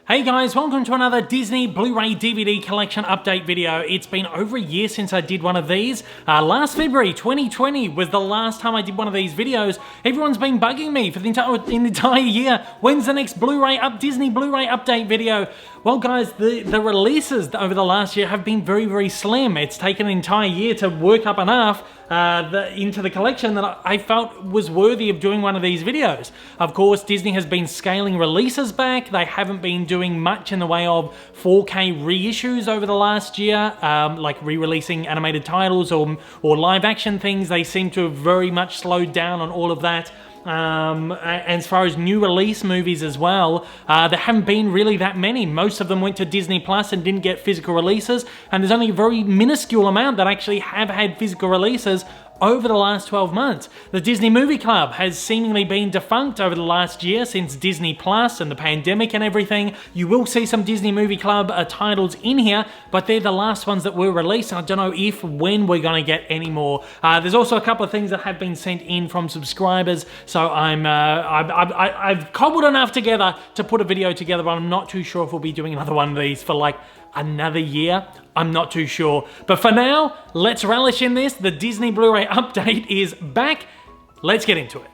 Hey guys, welcome to another Disney Blu-ray DVD collection update video. It's been over a year since I did one of these. Last February 2020 was the last time I did one of these videos. Everyone's been bugging me for the entire year. When's the next Disney Blu-ray update video? Well guys, the releases over the last year have been very slim. It's taken an entire year to work up enough into the collection that I felt was worthy of doing one of these videos. Of course, Disney has been scaling releases back. They haven't been doing much in the way of 4K reissues over the last year, like re-releasing animated titles or live action things. They seem to have very much slowed down on all of that. And as far as new release movies as well, there haven't been really that many. Most of them went to Disney Plus and didn't get physical releases, and there's only a very minuscule amount that actually have had physical releases over the last 12 months. The Disney Movie Club has seemingly been defunct over the last year since Disney Plus and the pandemic and everything. You will see some Disney Movie Club titles in here, but they're the last ones that were released. I don't know when we're going to get any more. There's also a couple of things that have been sent in from subscribers, so I've cobbled enough together to put a video together, but I'm not too sure if we'll be doing another one of these for like another year. I'm not too sure. But for now, let's relish in this. The Disney Blu-ray update is back. Let's get into it.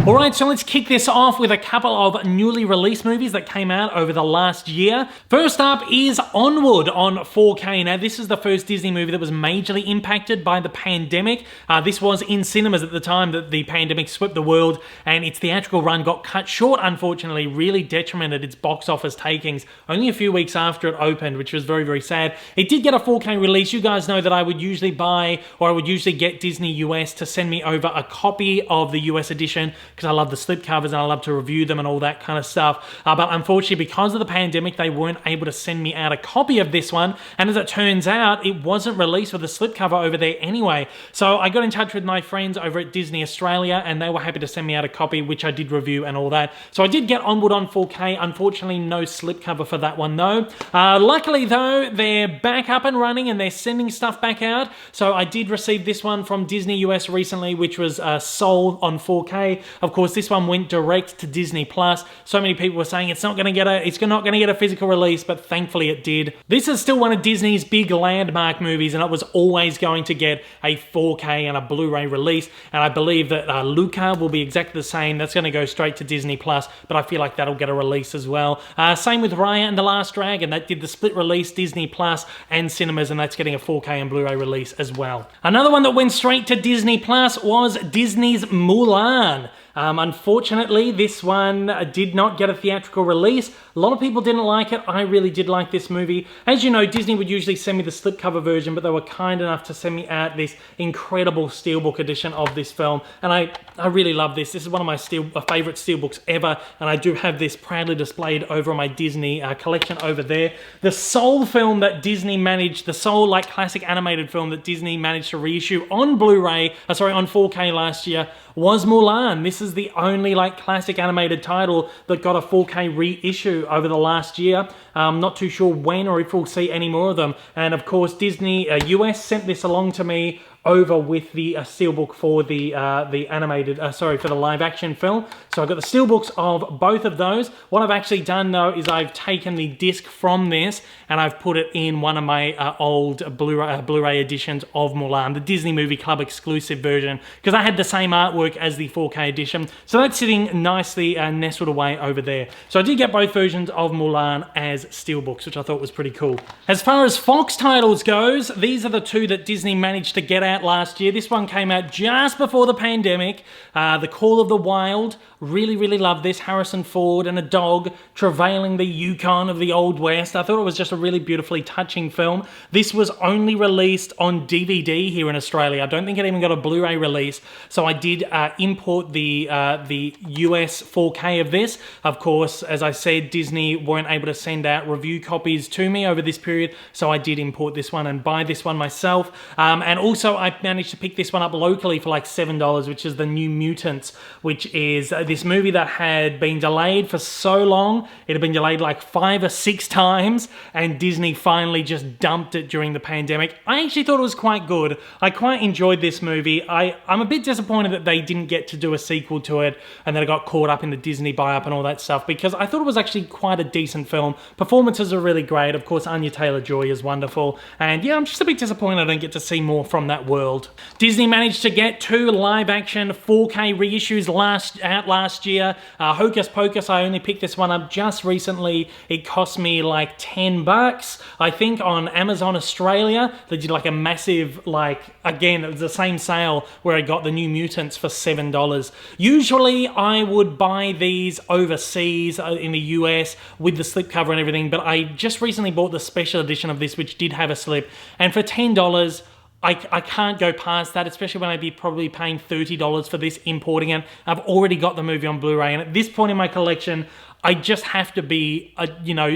Alright, so let's kick this off with a couple of newly released movies that came out over the last year. First up is Onward on 4K. Now, this is the first Disney movie that was majorly impacted by the pandemic. This was in cinemas at the time that the pandemic swept the world, and its theatrical run got cut short, unfortunately, really detrimented its box office takings only a few weeks after it opened, which was very sad. It did get a 4K release. You guys know that I would usually buy, or I would usually get Disney US to send me over a copy of the US edition, because I love the slipcovers and I love to review them and all that kind of stuff. But unfortunately, because of the pandemic, they weren't able to send me out a copy of this one. And as it turns out, it wasn't released with a slipcover over there anyway. So I got in touch with my friends over at Disney Australia, and they were happy to send me out a copy, which I did review and all that. So I did get Onward on 4K. Unfortunately, no slipcover for that one though. Luckily though, they're back up and running and they're sending stuff back out. So I did receive this one from Disney US recently, which was Soul on 4K. Of course, this one went direct to Disney Plus. So many people were saying it's not going to get a physical release, but thankfully it did. This is still one of Disney's big landmark movies, and it was always going to get a 4K and a Blu-ray release. And I believe that Luca will be exactly the same. That's going to go straight to Disney Plus, but I feel like that'll get a release as well. Same with Raya and the Last Dragon. That did the split release, Disney Plus and cinemas, and that's getting a 4K and Blu-ray release as well. Another one that went straight to Disney Plus was Disney's Mulan. Unfortunately, this one did not get a theatrical release. A lot of people didn't like it. I really did like this movie. As you know, Disney would usually send me the slipcover version, but they were kind enough to send me out this incredible steelbook edition of this film, and I really love this. This is one of my favorite steelbooks ever, and I do have this proudly displayed over my Disney collection over there. The sole film that Disney managed, the sole classic animated film that Disney managed to reissue on Blu-ray, on 4K last year, was Mulan. This is the only classic animated title that got a 4K reissue over the last year. I'm not too sure when or if we'll see any more of them. And of course, Disney US sent this along to me over with the steelbook for the for the live action film. So I've got the steelbooks of both of those. What I've actually done though is I've taken the disc from this and I've put it in one of my old Blu-ray editions of Mulan, the Disney Movie Club exclusive version, because I had the same artwork as the 4K edition. So that's sitting nicely nestled away over there. So I did get both versions of Mulan as steelbooks, which I thought was pretty cool. As far as Fox titles goes, these are the two that Disney managed to get out last year. This one came out just before the pandemic. The Call of the Wild. Really loved this. Harrison Ford and a dog travailing the Yukon of the Old West. I thought it was just a really beautifully touching film. This was only released on DVD here in Australia. I don't think it even got a Blu-ray release. So I did import the US 4K of this. Of course, as I said, Disney weren't able to send out review copies to me over this period, so I did import this one and buy this one myself. And also I managed to pick this one up locally for like $7, which is The New Mutants, which is this movie that had been delayed for so long. It had been delayed like 5 or 6 times, and Disney finally just dumped it during the pandemic. I actually thought it was quite good. I quite enjoyed this movie. I'm a bit disappointed that they didn't get to do a sequel to it and that it got caught up in the Disney buy-up and all that stuff, because I thought it was actually quite a decent film. Performances are really great. Of course, Anya Taylor-Joy is wonderful. And yeah, I'm just a bit disappointed I don't get to see more from that world. Disney managed to get 2 live-action 4K reissues last year. Hocus Pocus, I only picked this one up just recently. It cost me like $10. I think on Amazon Australia, they did like a massive, like, again, it was the same sale where I got The New Mutants for $7. Usually, I would buy these overseas in the US with the slipcover and everything, but I just recently bought the special edition of this, which did have a slip, and for $10, I can't go past that, especially when I'd be probably paying $30 for this, importing it. I've already got the movie on Blu-ray, and at this point in my collection, I just have to be,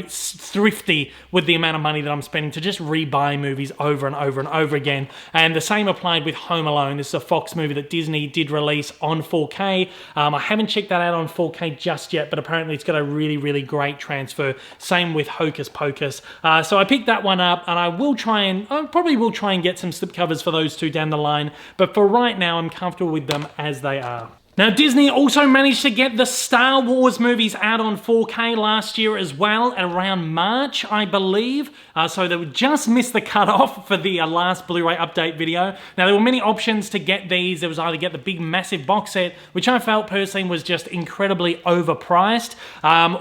thrifty with the amount of money that I'm spending to just rebuy movies over and over and over again. And the same applied with Home Alone. This is a Fox movie that Disney did release on 4K. I haven't checked that out on 4K just yet, but apparently it's got a really, really great transfer. Same with Hocus Pocus. So I picked that one up, and I probably will try and get some slipcovers for those 2 down the line. But for right now, I'm comfortable with them as they are. Now, Disney also managed to get the Star Wars movies out on 4K last year as well, around March, I believe. So they would just miss the cutoff for the last Blu-ray update video. Now, there were many options to get these. There was either get the big massive box set, which I felt personally was just incredibly overpriced,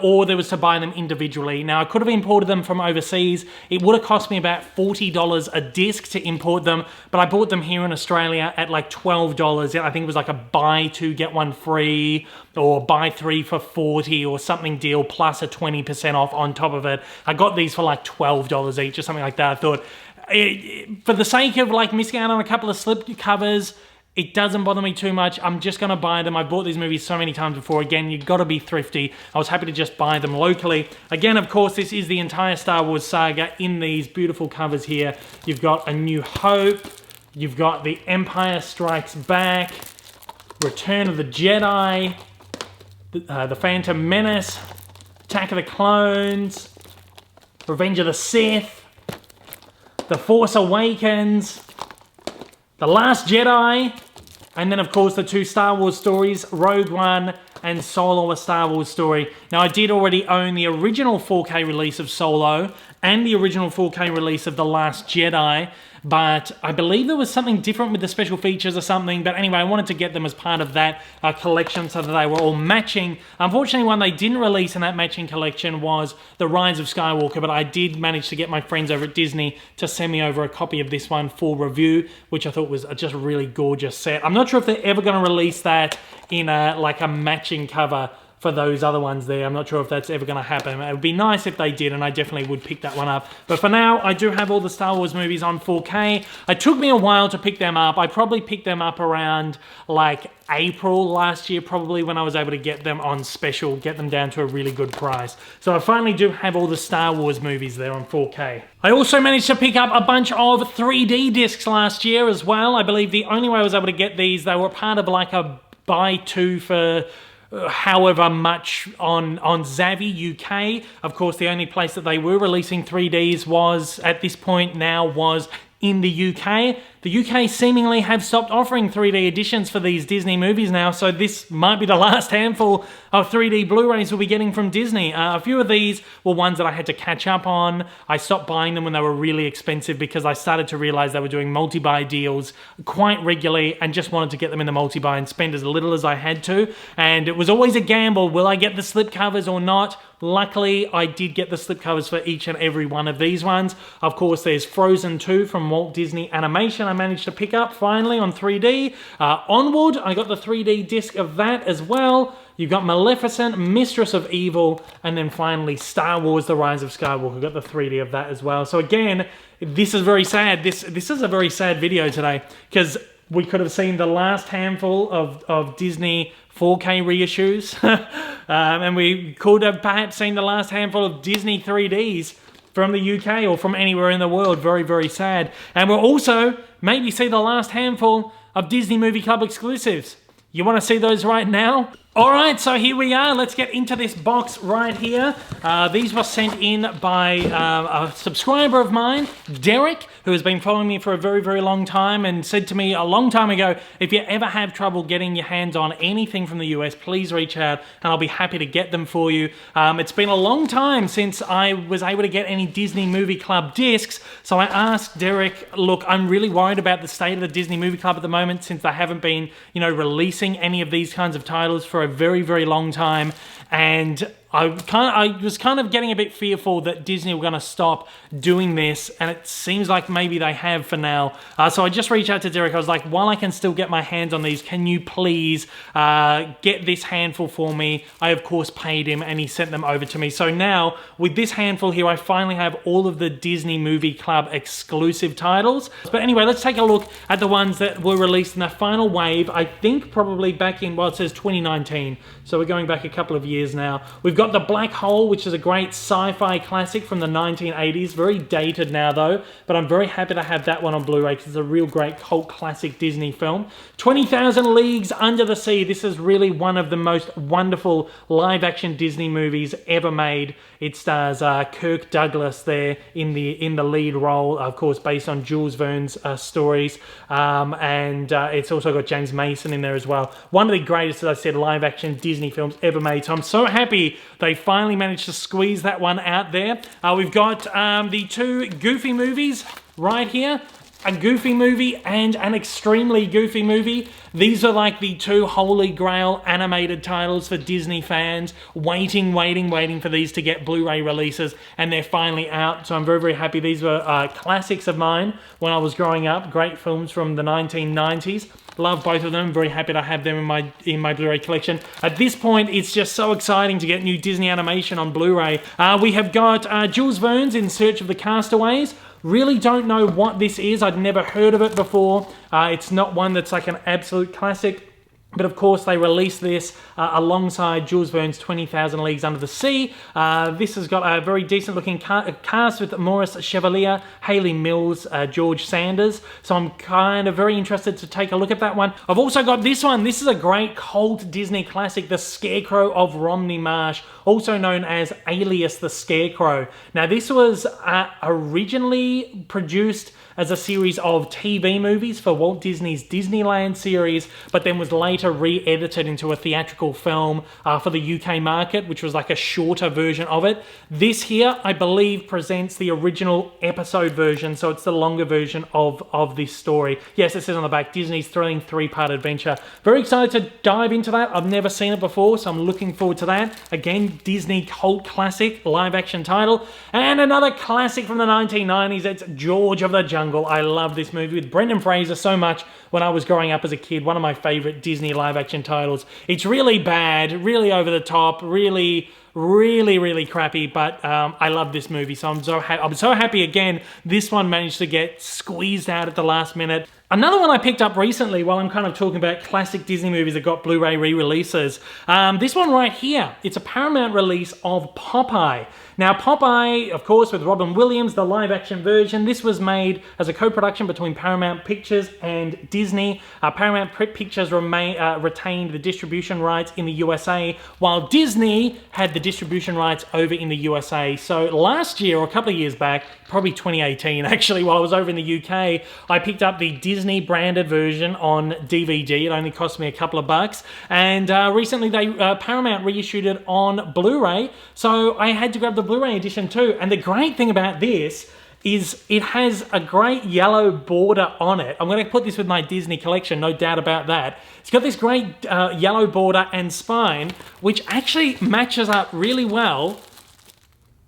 or there was to buy them individually. Now, I could have imported them from overseas. It would have cost me about $40 a disc to import them, but I bought them here in Australia at like $12. I think it was like a buy 2, get 1 free, or buy 3 for $40 or something deal, plus a 20% off on top of it. I got these for like $12 each or something like that. I thought, for the sake of like missing out on a couple of slip covers, it doesn't bother me too much. I'm just going to buy them. I've bought these movies so many times before. Again, you've got to be thrifty. I was happy to just buy them locally. Again, of course, this is the entire Star Wars saga in these beautiful covers here. You've got A New Hope. You've got The Empire Strikes Back, Return of the Jedi, The Phantom Menace, Attack of the Clones, Revenge of the Sith, The Force Awakens, The Last Jedi, and then of course the 2 Star Wars stories, Rogue One and Solo, a Star Wars story. Now, I did already own the original 4K release of Solo and the original 4K release of The Last Jedi, but I believe there was something different with the special features or something. But anyway, I wanted to get them as part of that collection so that they were all matching. Unfortunately, one they didn't release in that matching collection was The Rise of Skywalker, but I did manage to get my friends over at Disney to send me over a copy of this one for review, which I thought was just a really gorgeous set. I'm not sure if they're ever going to release that in like a matching cover for those other ones there. I'm not sure if that's ever going to happen. It would be nice if they did, and I definitely would pick that one up. But for now, I do have all the Star Wars movies on 4K. It took me a while to pick them up. I probably picked them up around like April last year, probably, when I was able to get them on special, get them down to a really good price. So I finally do have all the Star Wars movies there on 4K. I also managed to pick up a bunch of 3D discs last year as well. I believe the only way I was able to get these, they were part of like a buy 2 for however much on Zavvi UK. Of course, the only place that they were releasing 3Ds was, at this point now, was in the UK. The UK seemingly have stopped offering 3D editions for these Disney movies now, so this might be the last handful of 3D Blu-rays we'll be getting from Disney. A few of these were ones that I had to catch up on. I stopped buying them when they were really expensive because I started to realize they were doing multi-buy deals quite regularly and just wanted to get them in the multi-buy and spend as little as I had to. And it was always a gamble. Will I get the slipcovers or not? Luckily, I did get the slipcovers for each and every one of these ones. Of course, there's Frozen 2 from Walt Disney Animation I managed to pick up finally on 3D. Onward, I got the 3D disc of that as well. You've got Maleficent, Mistress of Evil, and then finally Star Wars The Rise of Skywalker. Got the 3D of that as well. So again, this is very sad. This is a very sad video today, because we could have seen the last handful of Disney 4K reissues, and we could have perhaps seen the last handful of Disney 3Ds from the UK or from anywhere in the world. Very, very sad. And we're also maybe see the last handful of Disney Movie Club exclusives. You want to see those right now? Alright, so here we are. Let's get into this box right here. These were sent in by a subscriber of mine, Derek, who has been following me for a very, very long time and said to me a long time ago, if you ever have trouble getting your hands on anything from the US, please reach out and I'll be happy to get them for you. It's been a long time since I was able to get any Disney Movie Club discs, so I asked Derek, look, I'm really worried about the state of the Disney Movie Club at the moment since they haven't been, releasing any of these kinds of titles for a very, very long time, and I was kind of getting a bit fearful that Disney were going to stop doing this, and it seems like maybe they have for now. So I just reached out to Derek. I was like, while I can still get my hands on these, can you please get this handful for me? I, of course, paid him, and he sent them over to me. So now, with this handful here, I finally have all of the Disney Movie Club exclusive titles. But anyway, let's take a look at the ones that were released in the final wave. I think probably back in, well, it says 2019. So we're going back a couple of years now. We've got The Black Hole, which is a great sci-fi classic from the 1980s. Very dated now, though, but I'm very happy to have that one on Blu-ray because it's a real great cult classic Disney film. 20,000 Leagues Under the Sea. This is really one of the most wonderful live-action Disney movies ever made. It stars Kirk Douglas there in the lead role, of course, based on Jules Verne's stories, and it's also got James Mason in there as well. One of the greatest, as I said, live-action Disney films ever made. So I'm so happy they finally managed to squeeze that one out there. We've got the two Goofy movies right here. A Goofy movie and an extremely Goofy movie. These are like the two holy grail animated titles for Disney fans, waiting for these to get Blu-ray releases, and they're finally out, so I'm very, very happy. These were classics of mine when I was growing up, great films from the 1990s. Love both of them, very happy to have them in my Blu-ray collection. At this point, it's just so exciting to get new Disney animation on Blu-ray. We have got Jules Verne's In Search of the Castaways. Really don't know what this is. I'd never heard of it before. It's not one that's like an absolute classic. But of course, they released this alongside Jules Verne's 20,000 Leagues Under the Sea. This has got a very decent looking cast with Maurice Chevalier, Hayley Mills, George Sanders. So I'm kind of very interested to take a look at that one. I've also got this one. This is a great cult Disney classic, The Scarecrow of Romney Marsh, also known as Alias the Scarecrow. Now, this was originally produced as a series of TV movies for Walt Disney's Disneyland series, but then was later re-edited into a theatrical film for the UK market, which was like a shorter version of it. This here, I believe, presents the original episode version, so it's the longer version of this story. Yes, it says on the back, Disney's thrilling three-part adventure. Very excited to dive into that. I've never seen it before, so I'm looking forward to that. Again, Disney cult classic, live-action title. And another classic from the 1990s, it's George of the Jungle. I love this movie with Brendan Fraser so much when I was growing up as a kid. One of my favorite Disney live-action titles. It's really bad, really over the top, really crappy, but I love this movie, so I'm so happy again this one managed to get squeezed out at the last minute. Another one I picked up recently while I'm kind of talking about classic Disney movies that got Blu-ray re-releases. This one right here, it's a Paramount release of Popeye. Now, Popeye, of course, with Robin Williams, the live-action version. This was made as a co-production between Paramount Pictures and Disney. Paramount Pictures retained the distribution rights in the USA, while Disney had the distribution rights over in the USA. So last year, or a couple of years back, probably 2018 actually, while I was over in the UK, I picked up the Disney branded version on DVD. It only cost me a couple of bucks. And recently, Paramount reissued it on Blu-ray, so I had to grab the Blu-ray edition too. And the great thing about this is it has a great yellow border on it. I'm going to put this with my Disney collection, no doubt about that. It's got this great yellow border and spine, which actually matches up really well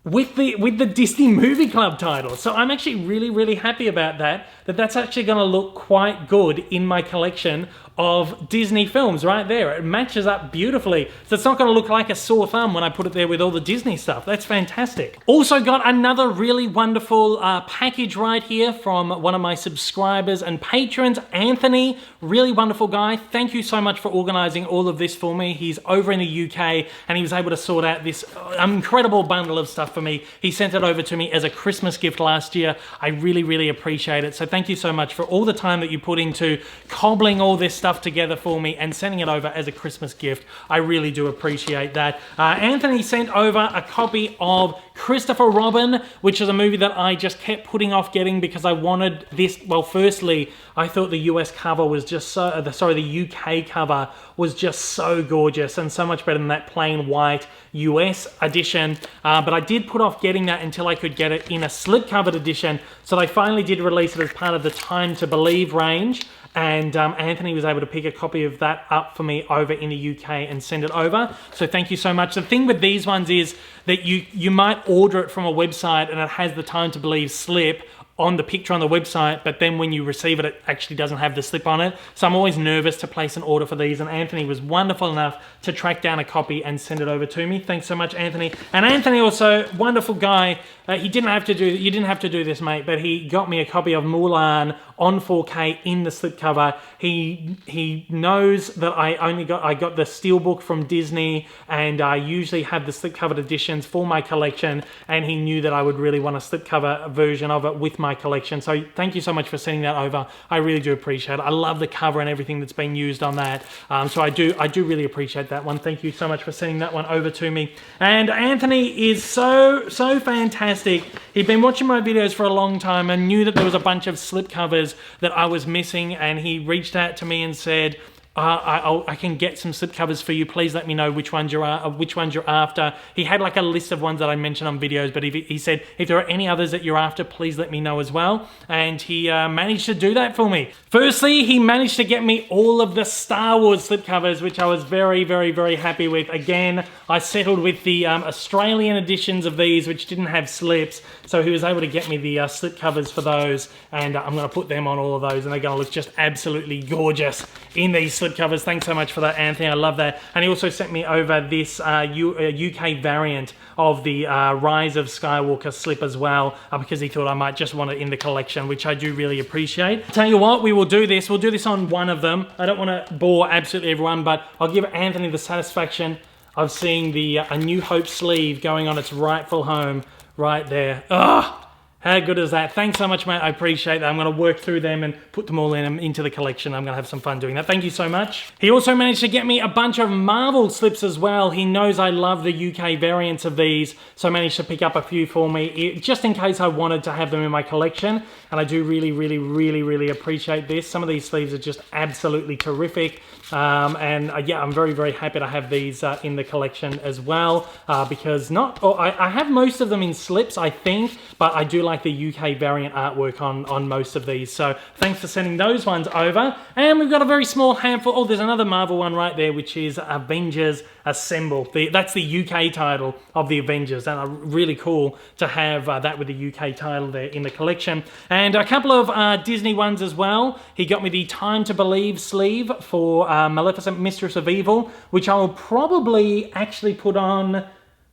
with the Disney Movie Club title. So I'm actually really happy about that's actually going to look quite good in my collection of Disney films right there. It matches up beautifully. So it's not going to look like a sore thumb when I put it there with all the Disney stuff. That's fantastic. Also got another really wonderful package right here from one of my subscribers and patrons, Anthony. Really wonderful guy. Thank you so much for organizing all of this for me. He's over in the UK and he was able to sort out this incredible bundle of stuff stuff for me. He sent it over to me as a Christmas gift last year. I really, really appreciate it. So thank you so much for all the time that you put into cobbling all this stuff together for me and sending it over as a Christmas gift. I really do appreciate that. Anthony sent over a copy of Christopher Robin, which is a movie that I just kept putting off getting because I wanted this. Well, firstly, I thought the US cover was just so, the UK cover was just so gorgeous and so much better than that plain white US edition. But I did put off getting that until I could get it in a slipcovered edition. So they finally did release it as part of the Time to Believe range. And Anthony was able to pick a copy of that up for me over in the UK and send it over. So thank you so much. The thing with these ones is that you might order it from a website and it has the Time to Believe slip on the picture on the website, but then when you receive it, it actually doesn't have the slip on it. So I'm always nervous to place an order for these, and Anthony was wonderful enough to track down a copy and send it over to me. Thanks so much, Anthony. And Anthony also, wonderful guy. You didn't have to do this, mate, but he got me a copy of Mulan on 4K in the slipcover. He knows that I got the steelbook from Disney, and I usually have the slipcovered editions for my collection, and he knew that I would really want a slipcover version of it with my collection. So thank you so much for sending that over. I really do appreciate it. I love the cover and everything that's been used on that. So I do really appreciate that one. Thank you so much for sending that one over to me. And Anthony is so fantastic. He'd been watching my videos for a long time and knew that there was a bunch of slipcovers that I was missing, and he reached out to me and said, I can get some slipcovers for you. Please let me know which ones you're after. He had like a list of ones that I mentioned on videos, but he said, if there are any others that you're after, please let me know as well. And he managed to do that for me. Firstly, he managed to get me all of the Star Wars slipcovers, which I was very happy with. Again, I settled with the Australian editions of these, which didn't have slips. So he was able to get me the slipcovers for those, and I'm going to put them on all of those, and they're going to look just absolutely gorgeous in these slipcovers. Thanks so much for that, Anthony. I love that. And he also sent me over this UK variant of the Rise of Skywalker slip as well, because he thought I might just want it in the collection, which I do really appreciate. Tell you what, we will do this. We'll do this on one of them. I don't want to bore absolutely everyone, but I'll give Anthony the satisfaction of seeing the A New Hope sleeve going on its rightful home right there. Ugh! How good is that? Thanks so much, mate. I appreciate that. I'm going to work through them and put them all into the collection. I'm going to have some fun doing that. Thank you so much. He also managed to get me a bunch of Marvel slips as well. He knows I love the UK variants of these, so I managed to pick up a few for me, just in case I wanted to have them in my collection. And I do really appreciate this. Some of these sleeves are just absolutely terrific. Yeah, I'm very happy to have these in the collection as well, because I have most of them in slips, I think, but I do like the UK variant artwork on most of these. So thanks for sending those ones over. And we've got a very small handful. Oh, there's another Marvel one right there, which is Avengers Assemble. That's the UK title of the Avengers, and really cool to have that with the UK title there in the collection. And a couple of Disney ones as well. He got me the Time to Believe sleeve for Maleficent Mistress of Evil, which I will probably actually put on,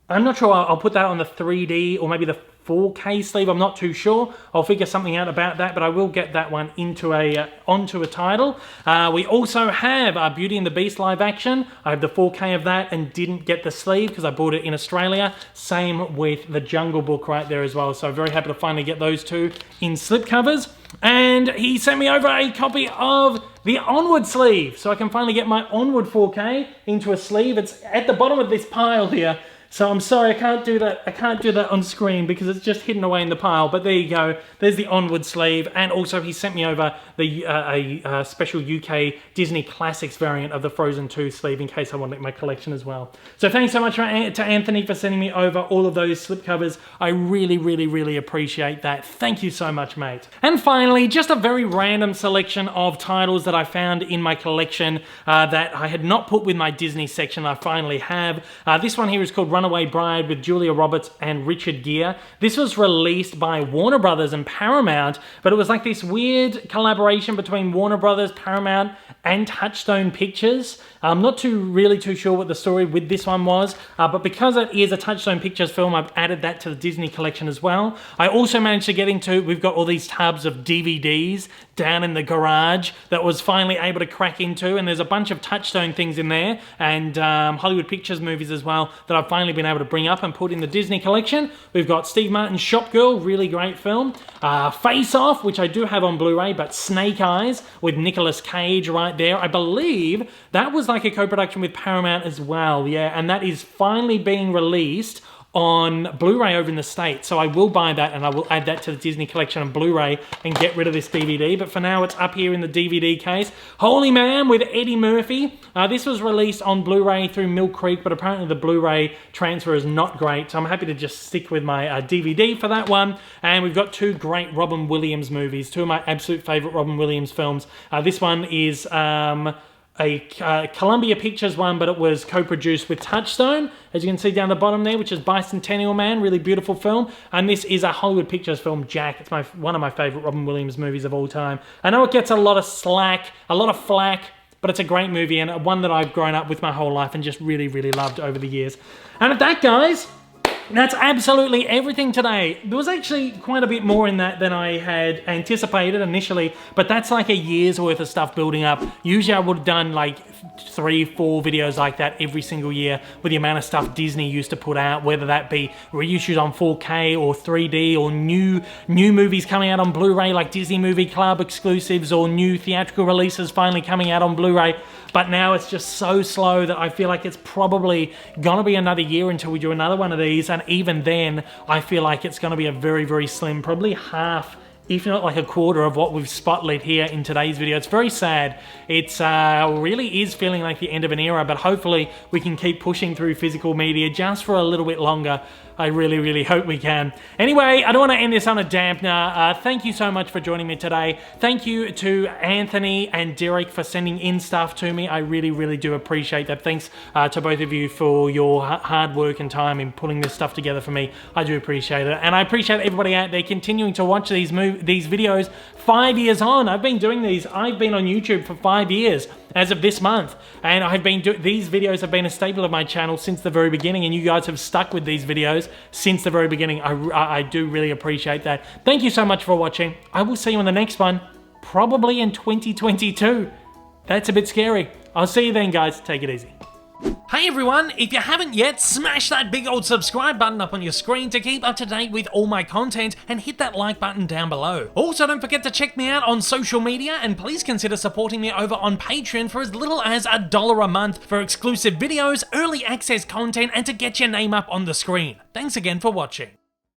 I'm not sure, I'll put that on the 3D or maybe the 4K sleeve. I'm not too sure. I'll figure something out about that, but I will get that one onto a title. We also have Beauty and the Beast live action. I have the 4K of that and didn't get the sleeve because I bought it in Australia. Same with the Jungle Book right there as well. So very happy to finally get those two in slipcovers. And he sent me over a copy of the Onward sleeve, so I can finally get my Onward 4K into a sleeve. It's at the bottom of this pile here. So I'm sorry, I can't do that. I can't do that on screen because it's just hidden away in the pile. But there you go. There's the Onward sleeve, and also he sent me over the a special UK Disney Classics variant of the Frozen 2 sleeve in case I want it in my collection as well. So thanks so much to Anthony for sending me over all of those slipcovers. I really appreciate that. Thank you so much, mate. And finally, just a very random selection of titles that I found in my collection that I had not put with my Disney section. I finally have. This one here is called Runaway Bride with Julia Roberts and Richard Gere. This was released by Warner Brothers and Paramount, but it was like this weird collaboration between Warner Brothers, Paramount, and Touchstone Pictures. I'm not really too sure what the story with this one was, but because it is a Touchstone Pictures film, I've added that to the Disney collection as well. I also managed to get into, we've got all these tubs of DVDs down in the garage that was finally able to crack into, and there's a bunch of Touchstone things in there, and Hollywood Pictures movies as well that I've finally been able to bring up and put in the Disney collection. We've got Steve Martin's Shop Girl, really great film. Face Off, which I do have on Blu-ray, but Snake Eyes with Nicolas Cage right there. I believe that was like a co-production with Paramount as well, yeah, and that is finally being released on Blu-ray over in the States, so I will buy that and I will add that to the Disney collection on Blu-ray and get rid of this DVD, but for now it's up here in the DVD case. Holy Man with Eddie Murphy. This was released on Blu-ray through Mill Creek, but apparently the Blu-ray transfer is not great, so I'm happy to just stick with my DVD for that one. And we've got two great Robin Williams movies, two of my absolute favourite Robin Williams films. This one is a Columbia Pictures one, but it was co-produced with Touchstone, as you can see down the bottom there, which is Bicentennial Man, really beautiful film. And this is a Hollywood Pictures film, Jack. It's one of my favourite Robin Williams movies of all time. I know it gets a lot of slack, a lot of flack, but it's a great movie and one that I've grown up with my whole life and just really, really loved over the years. And at that, guys, that's absolutely everything today. There was actually quite a bit more in that than I had anticipated initially, but that's like a year's worth of stuff building up. Usually I would have done like 3-4 videos like that every single year with the amount of stuff Disney used to put out, whether that be reissues on 4K or 3D or new movies coming out on Blu-ray like Disney Movie Club exclusives or new theatrical releases finally coming out on Blu-ray. But now it's just so slow that I feel like it's probably gonna be another year until we do another one of these, and even then I feel like it's gonna be a very, very slim, probably half, if not like a quarter of what we've spotlit here in today's video. It's very sad. It's really is feeling like the end of an era, but hopefully we can keep pushing through physical media just for a little bit longer. I really, really hope we can. Anyway, I don't want to end this on a dampener. Thank you so much for joining me today. Thank you to Anthony and Derek for sending in stuff to me. I really, really do appreciate that. Thanks to both of you for your hard work and time in putting this stuff together for me. I do appreciate it. And I appreciate everybody out there continuing to watch these videos 5 years on. I've been doing these. I've been on YouTube for 5 years as of this month, and I've been these videos have been a staple of my channel since the very beginning, and you guys have stuck with these videos since the very beginning. I do really appreciate that. Thank you so much for watching. I will see you in the next one, probably in 2022. That's a bit scary. I'll see you then, guys. Take it easy. Hey everyone, if you haven't yet, smash that big old subscribe button up on your screen to keep up to date with all my content, and hit that like button down below. Also, don't forget to check me out on social media, and please consider supporting me over on Patreon for as little as $1 a month for exclusive videos, early access content, and to get your name up on the screen. Thanks again for watching.